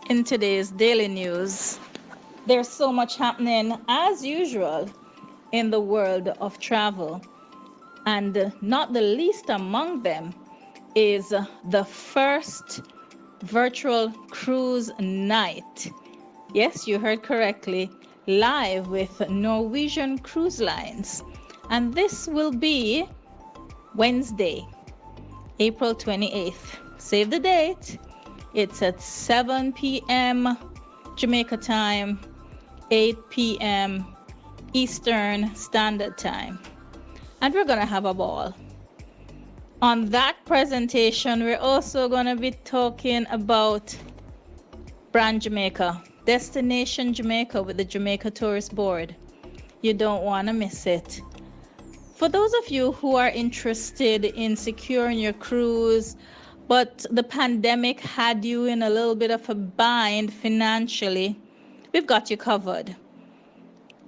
in today's daily news. There's so much happening, as usual, in the world of travel. And not the least among them is the first virtual cruise night. Yes, you heard correctly, live with Norwegian Cruise Lines. And this will be Wednesday, April 28th. Save the date. It's at 7 p.m. Jamaica time, 8 p.m. Eastern Standard Time. And we're going to have a ball. On that presentation, we're also going to be talking about Brand Jamaica, Destination Jamaica with the Jamaica Tourist Board. You don't want to miss it. For those of you who are interested in securing your cruise, but the pandemic had you in a little bit of a bind financially, we've got you covered.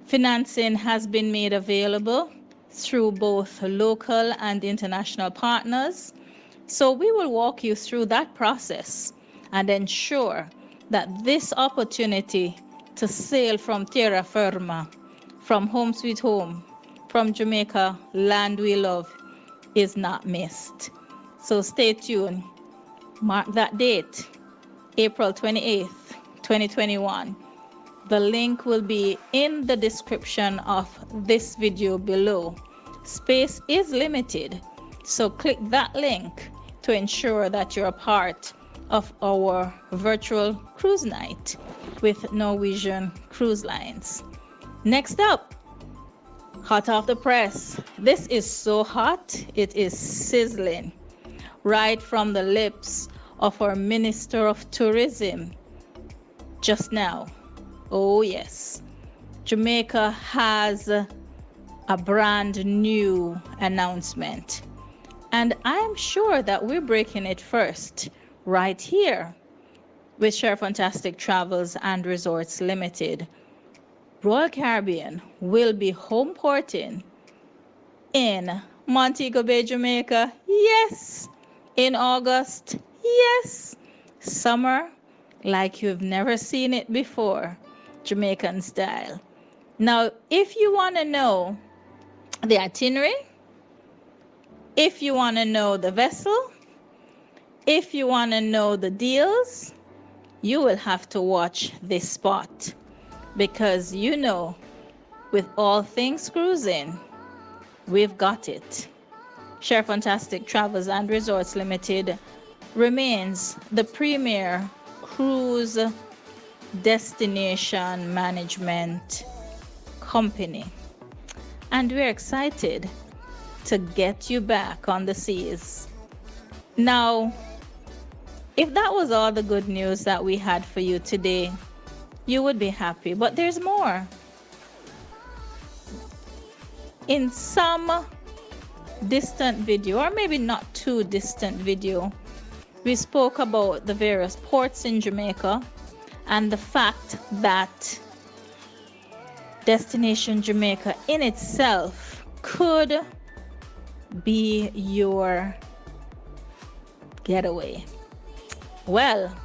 Financing has been made available through both local and international partners. So we will walk you through that process and ensure that this opportunity to sail from terra firma, from home sweet home, from Jamaica, land we love, is not missed. So stay tuned. Mark that date, April 28th, 2021. The link will be in the description of this video below. Space is limited, so click that link to ensure that you're a part of our virtual cruise night with Norwegian Cruise Lines. Next up, hot off the press. This is so hot, it is sizzling. Right from the lips of our Minister of Tourism just now. Oh yes, Jamaica has a brand new announcement. And I'm sure that we're breaking it first right here with Sheri Fantastic Travels and Resorts Limited. Royal Caribbean will be home porting in Montego Bay, Jamaica. Yes. In August. Yes. Summer like you've never seen it before. Jamaican style. Now, if you want to know the itinerary, if you want to know the vessel, if you want to know the deals, you will have to watch this spot, because you know, with all things cruising, we've got it. Sheri Fantastic Travels and Resorts Limited remains the premier cruise destination management company, and we're excited to get you back on the seas. Now, if that was all the good news that we had for you today, you would be happy, but there's more. In some distant video, or maybe not too distant video, we spoke about the various ports in Jamaica and the fact that Destination Jamaica in itself could be your getaway. Well,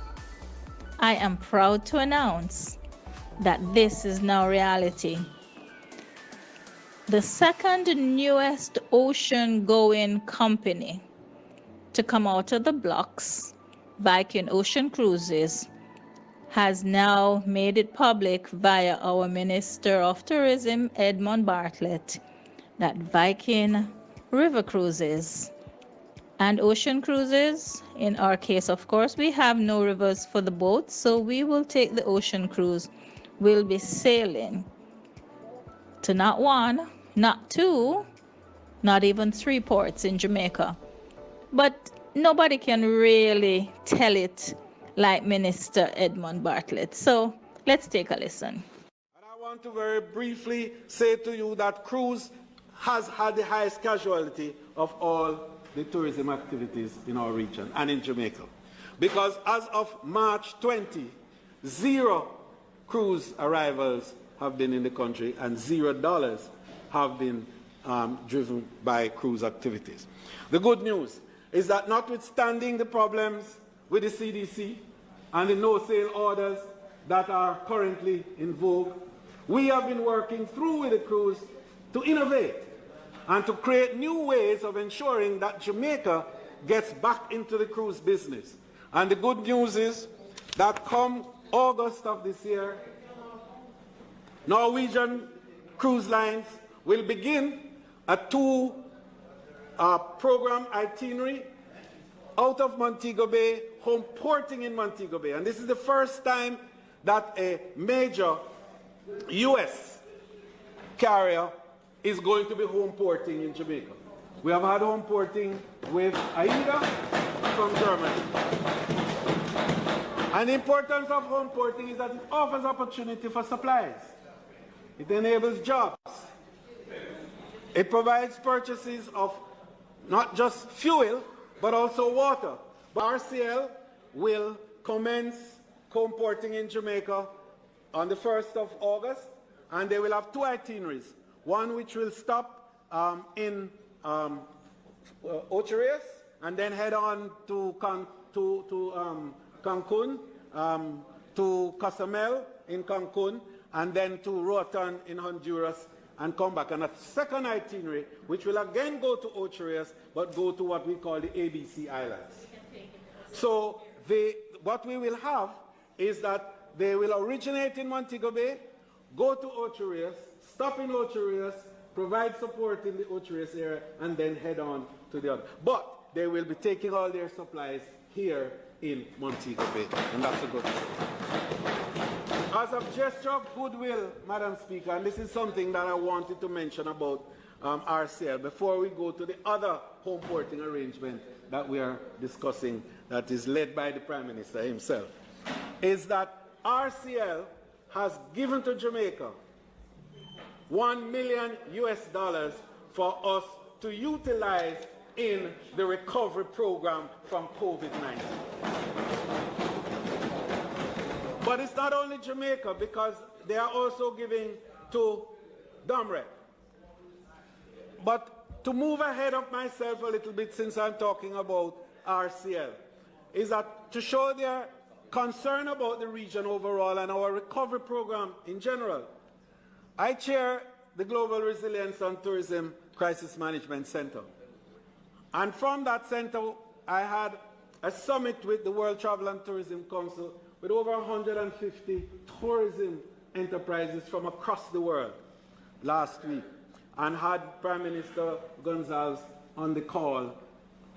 I am proud to announce that this is now reality. The second newest ocean-going company to come out of the blocks, Viking Ocean Cruises, has now made it public via our Minister of Tourism, Edmund Bartlett, that Viking River Cruises and Ocean Cruises, in our case, of course, we have no rivers for the boats, so we will take the ocean cruise, will be sailing to not one, not two, not even 3 ports in Jamaica. But nobody can really tell it like Minister Edmund Bartlett. So let's take a listen. And I want to very briefly say to you that cruise has had the highest casualty of all the tourism activities in our region and in Jamaica. Because as of March 20, 0 cruise arrivals have been in the country and $0 have been driven by cruise activities. The good news is that notwithstanding the problems with the CDC and the no-sale orders that are currently in vogue, we have been working through with the cruise to innovate and to create new ways of ensuring that Jamaica gets back into the cruise business. And the good news is that come August of this year, Norwegian Cruise Lines will begin a two-program itinerary out of Montego Bay, home porting in Montego Bay. And this is the first time that a major U.S. carrier is going to be home porting in Jamaica. We have had home porting with AIDA from Germany. And the importance of home porting is that it offers opportunity for supplies. It enables jobs. It provides purchases of not just fuel, but also water. But RCL will commence home porting in Jamaica on the 1st of August, and they will have two itineraries. One which will stop in Ocho Rios and then head on to Cancun, to Cozumel in Cancun, and then to Roatan in Honduras, and come back. And a second itinerary, which will again go to Ocho Rios, but go to what we call the ABC Islands. So what we will have is that they will originate in Montego Bay, go to Ocho Rios, stop in Ocho Rios, provide support in the Ocho Rios area, and then head on to the other. But they will be taking all their supplies here in Montego Bay, and that's a good thing. As a gesture of goodwill, Madam Speaker, and this is something that I wanted to mention about RCL before we go to the other home porting arrangement that we are discussing that is led by the Prime Minister himself, is that RCL has given to Jamaica $1 million for us to utilize in the recovery program from COVID-19. But it's not only Jamaica, because they are also giving to Domrep. But to move ahead of myself a little bit, since I'm talking about RCL, is that to show their concern about the region overall and our recovery program in general, I chair the Global Resilience and Tourism Crisis Management Center. And from that center, I had a summit with the World Travel and Tourism Council with over 150 tourism enterprises from across the world last week, and had Prime Minister Gonzalez on the call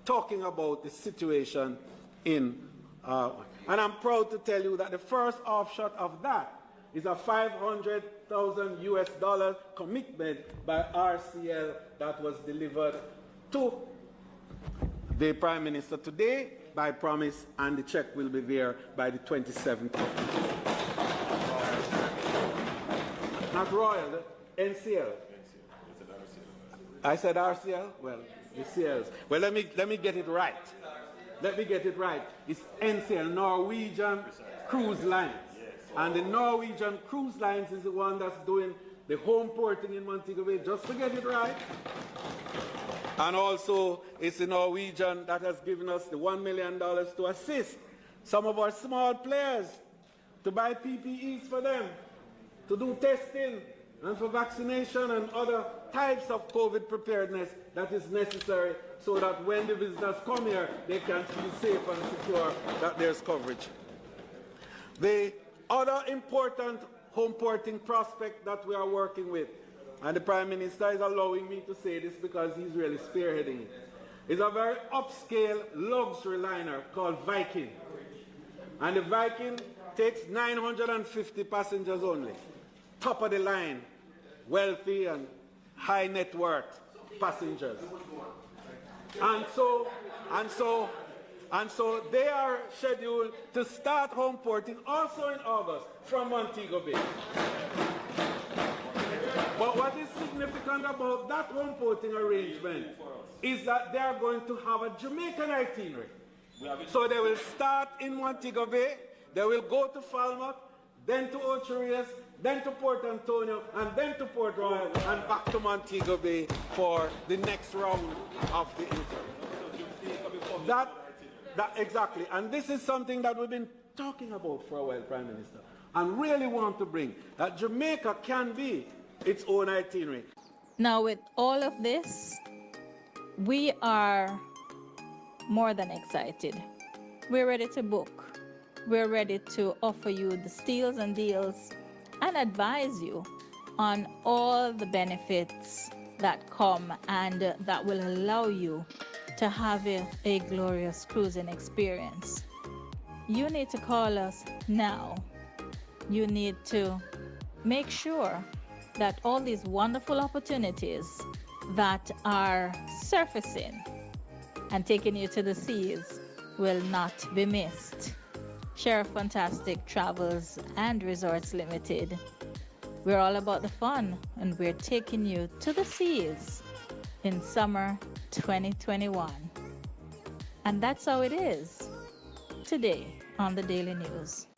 talking about the situation in, and I'm proud to tell you that the first offshot of that is a $500,000 commitment by RCL that was delivered to the Prime Minister today by promise, and the check will be there by the 27th of April. Not Royal, NCL. I said RCL? Well, the CLs. Well, let me get it right. Let me get it right. It's NCL, Norwegian Cruise Lines. And the Norwegian Cruise Lines is the one that's doing the home porting in Montego Bay, just to get it right. And also, it's the Norwegian that has given us the $1 million to assist some of our small players, to buy PPEs for them, to do testing, and for vaccination and other types of COVID preparedness that is necessary, so that when the visitors come here, they can feel safe and secure that there's coverage. The other important home porting prospect that we are working with, and the Prime Minister is allowing me to say this because he's really spearheading it, is a very upscale luxury liner called Viking. And the Viking takes 950 passengers only. Top of the line, wealthy and high net worth passengers. And so they are scheduled to start home porting also in August from Montego Bay. But what is significant about that home porting arrangement is that they are going to have a Jamaican itinerary. So they will start in Montego Bay, they will go to Falmouth, then to Ocho Rios, then to Port Antonio, and then to Port Royal, and back to Montego Bay for the next round of the interim. Exactly. And this is something that we've been talking about for a while, Prime Minister, and really want to bring that Jamaica can be its own itinerary. Now, with all of this, we are more than excited. We're ready to book. We're ready to offer you the steals and deals and advise you on all the benefits that come and that will allow you to have a glorious cruising experience. You need to call us now. You need to make sure that all these wonderful opportunities that are surfacing and taking you to the seas will not be missed. Sheriff Fantastic Travels and Resorts Limited. We're all about the fun, and we're taking you to the seas in summer 2021. And that's how it is today on the Daily News.